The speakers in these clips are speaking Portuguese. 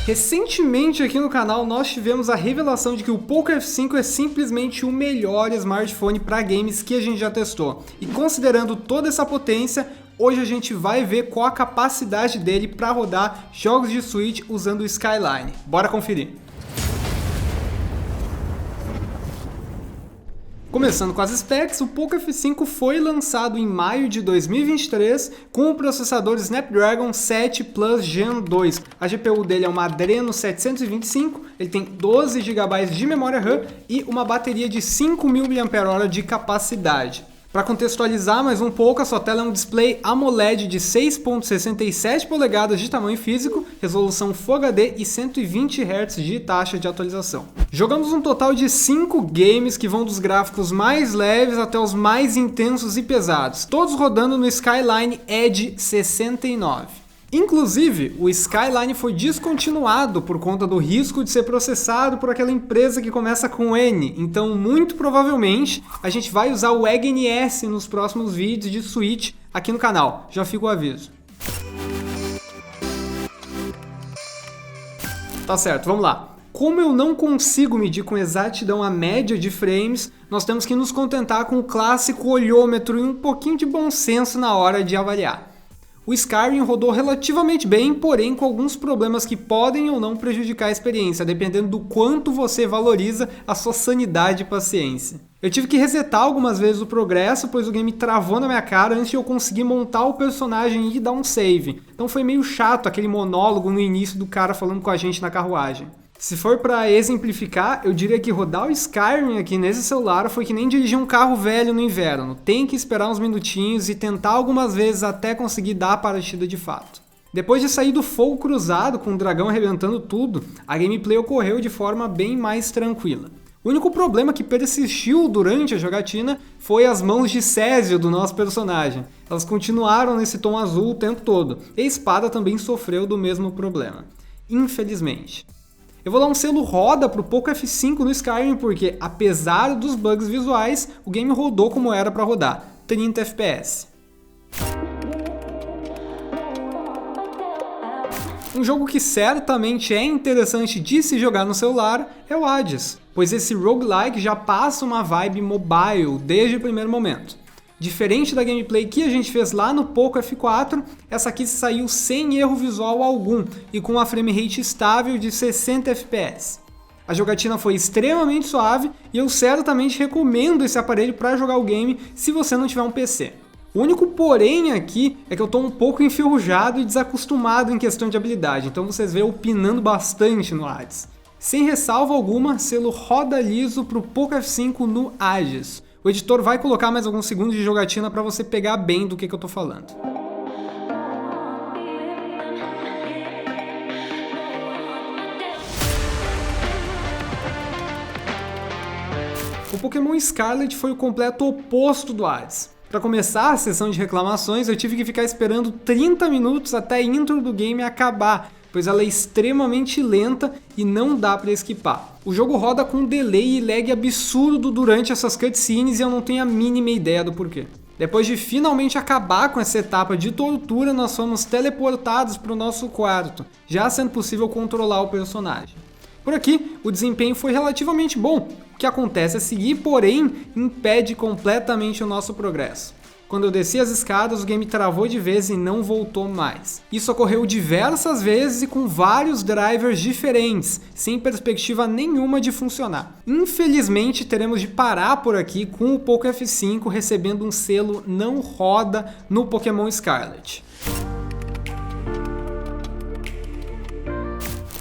Recentemente aqui no canal nós tivemos a revelação de que o Poco F5 é simplesmente o melhor smartphone para games que a gente já testou. E considerando toda essa potência, hoje a gente vai ver qual a capacidade dele para rodar jogos de Switch usando o Skyline. Bora conferir! Começando com as specs, o Poco F5 foi lançado em maio de 2023 com o processador Snapdragon 7 Plus Gen 2. A GPU dele é uma Adreno 725, ele tem 12 GB de memória RAM e uma bateria de 5.000 mAh de capacidade. Para contextualizar mais um pouco, a sua tela é um display AMOLED de 6.67 polegadas de tamanho físico, resolução Full HD e 120 Hz de taxa de atualização. Jogamos um total de 5 games que vão dos gráficos mais leves até os mais intensos e pesados, todos rodando no Skyline Edge 69. Inclusive, o Skyline foi descontinuado por conta do risco de ser processado por aquela empresa que começa com N, então muito provavelmente a gente vai usar o Egg NS nos próximos vídeos de Switch aqui no canal, já fica o aviso. Tá certo, vamos lá. Como eu não consigo medir com exatidão a média de frames, nós temos que nos contentar com o clássico olhômetro e um pouquinho de bom senso na hora de avaliar. O Skyrim rodou relativamente bem, porém com alguns problemas que podem ou não prejudicar a experiência, dependendo do quanto você valoriza a sua sanidade e paciência. Eu tive que resetar algumas vezes o progresso, pois o game travou na minha cara antes de eu conseguir montar o personagem e dar um save. Então foi meio chato aquele monólogo no início do cara falando com a gente na carruagem. Se for para exemplificar, eu diria que rodar o Skyrim aqui nesse celular foi que nem dirigir um carro velho no inverno. Tem que esperar uns minutinhos e tentar algumas vezes até conseguir dar a partida de fato. Depois de sair do fogo cruzado com o dragão arrebentando tudo, a gameplay ocorreu de forma bem mais tranquila. O único problema que persistiu durante a jogatina foi as mãos de Césio do nosso personagem. Elas continuaram nesse tom azul o tempo todo, e a espada também sofreu do mesmo problema. Infelizmente. Eu vou dar um selo roda pro Poco F5 no Skyrim porque, apesar dos bugs visuais, o game rodou como era para rodar, 30 FPS. Um jogo que certamente é interessante de se jogar no celular é o Hades, pois esse roguelike já passa uma vibe mobile desde o primeiro momento. Diferente da gameplay que a gente fez lá no Poco F4, essa aqui saiu sem erro visual algum e com uma frame rate estável de 60 FPS. A jogatina foi extremamente suave e eu certamente recomendo esse aparelho para jogar o game se você não tiver um PC. O único porém aqui é que eu estou um pouco enferrujado e desacostumado em questão de habilidade, então vocês veem eu pinando bastante no Hades. Sem ressalva alguma, selo roda liso para o Poco F5 no Hades. O editor vai colocar mais alguns segundos de jogatina para você pegar bem do que eu estou falando. O Pokémon Scarlet foi o completo oposto do Hades. Para começar a sessão de reclamações, eu tive que ficar esperando 30 minutos até a intro do game acabar, pois ela é extremamente lenta e não dá para esquipar. O jogo roda com delay e lag absurdo durante essas cutscenes e eu não tenho a mínima ideia do porquê. Depois de finalmente acabar com essa etapa de tortura, nós fomos teleportados para o nosso quarto, já sendo possível controlar o personagem. Por aqui, o desempenho foi relativamente bom. O que acontece é seguir, porém, impede completamente o nosso progresso. Quando eu desci as escadas, o game travou de vez e não voltou mais. Isso ocorreu diversas vezes e com vários drivers diferentes, sem perspectiva nenhuma de funcionar. Infelizmente, teremos de parar por aqui com o Poco F5 recebendo um selo não roda no Pokémon Scarlet.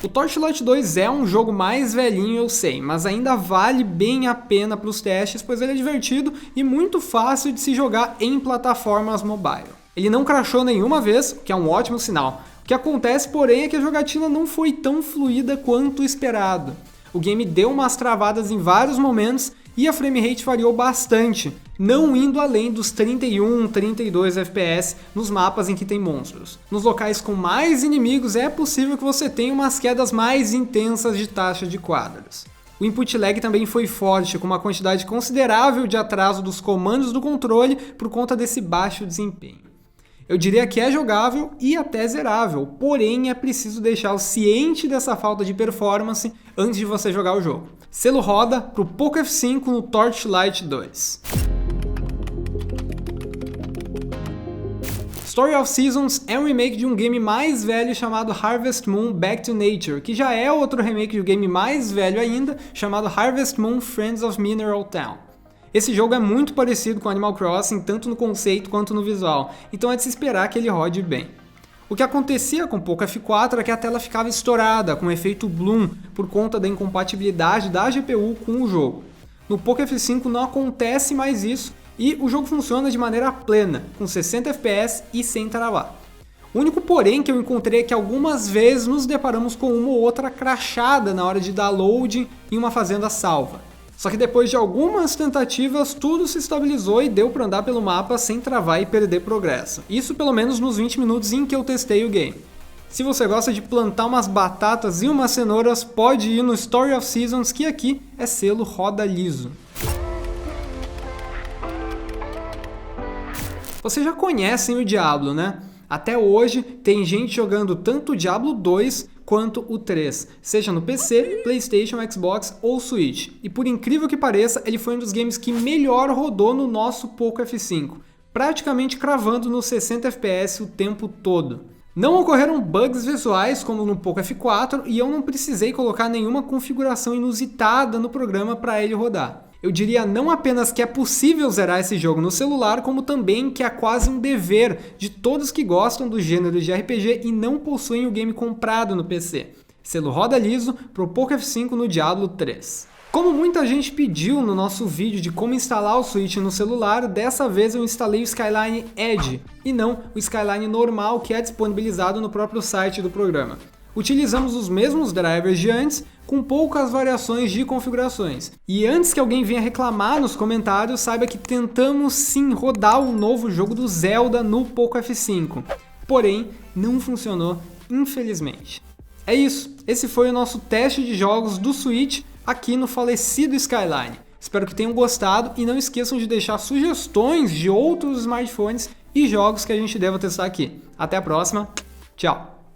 O Torchlight 2 é um jogo mais velhinho, eu sei, mas ainda vale bem a pena para os testes, pois ele é divertido e muito fácil de se jogar em plataformas mobile. Ele não crashou nenhuma vez, o que é um ótimo sinal. O que acontece, porém, é que a jogatina não foi tão fluida quanto esperado. O game deu umas travadas em vários momentos e a frame rate variou bastante, não indo além dos 31, 32 FPS nos mapas em que tem monstros. Nos locais com mais inimigos é possível que você tenha umas quedas mais intensas de taxa de quadros. O input lag também foi forte, com uma quantidade considerável de atraso dos comandos do controle por conta desse baixo desempenho. Eu diria que é jogável e até zerável, porém é preciso deixá-lo ciente dessa falta de performance antes de você jogar o jogo. Selo roda pro Poco F5 no Torchlight 2. Story of Seasons é um remake de um game mais velho chamado Harvest Moon Back to Nature, que já é outro remake de um game mais velho ainda, chamado Harvest Moon Friends of Mineral Town. Esse jogo é muito parecido com Animal Crossing, tanto no conceito quanto no visual, então é de se esperar que ele rode bem. O que acontecia com o Poco F4 é que a tela ficava estourada, com o efeito Bloom, por conta da incompatibilidade da GPU com o jogo. No Poco F5 não acontece mais isso, e o jogo funciona de maneira plena, com 60 FPS e sem travar. O único porém que eu encontrei é que algumas vezes nos deparamos com uma ou outra crashada na hora de dar load em uma fazenda salva. Só que depois de algumas tentativas, tudo se estabilizou e deu para andar pelo mapa sem travar e perder progresso. Isso pelo menos nos 20 minutos em que eu testei o game. Se você gosta de plantar umas batatas e umas cenouras, pode ir no Story of Seasons, que aqui é selo roda liso. Vocês já conhecem o Diablo, né? Até hoje tem gente jogando tanto o Diablo 2 quanto o 3, seja no PC, PlayStation, Xbox ou Switch. E por incrível que pareça, ele foi um dos games que melhor rodou no nosso Poco F5, praticamente cravando nos 60 FPS o tempo todo. Não ocorreram bugs visuais como no Poco F4 e eu não precisei colocar nenhuma configuração inusitada no programa para ele rodar. Eu diria não apenas que é possível zerar esse jogo no celular, como também que é quase um dever de todos que gostam do gênero de RPG e não possuem o game comprado no PC. Selo roda liso pro Poco F5 no Diablo 3. Como muita gente pediu no nosso vídeo de como instalar o Switch no celular, dessa vez eu instalei o Skyline Edge e não o Skyline normal que é disponibilizado no próprio site do programa. Utilizamos os mesmos drivers de antes, com poucas variações de configurações. E antes que alguém venha reclamar nos comentários, saiba que tentamos sim rodar o novo jogo do Zelda no Poco F5. Porém, não funcionou, infelizmente. É isso, esse foi o nosso teste de jogos do Switch aqui no falecido Skyline. Espero que tenham gostado e não esqueçam de deixar sugestões de outros smartphones e jogos que a gente deva testar aqui. Até a próxima, tchau!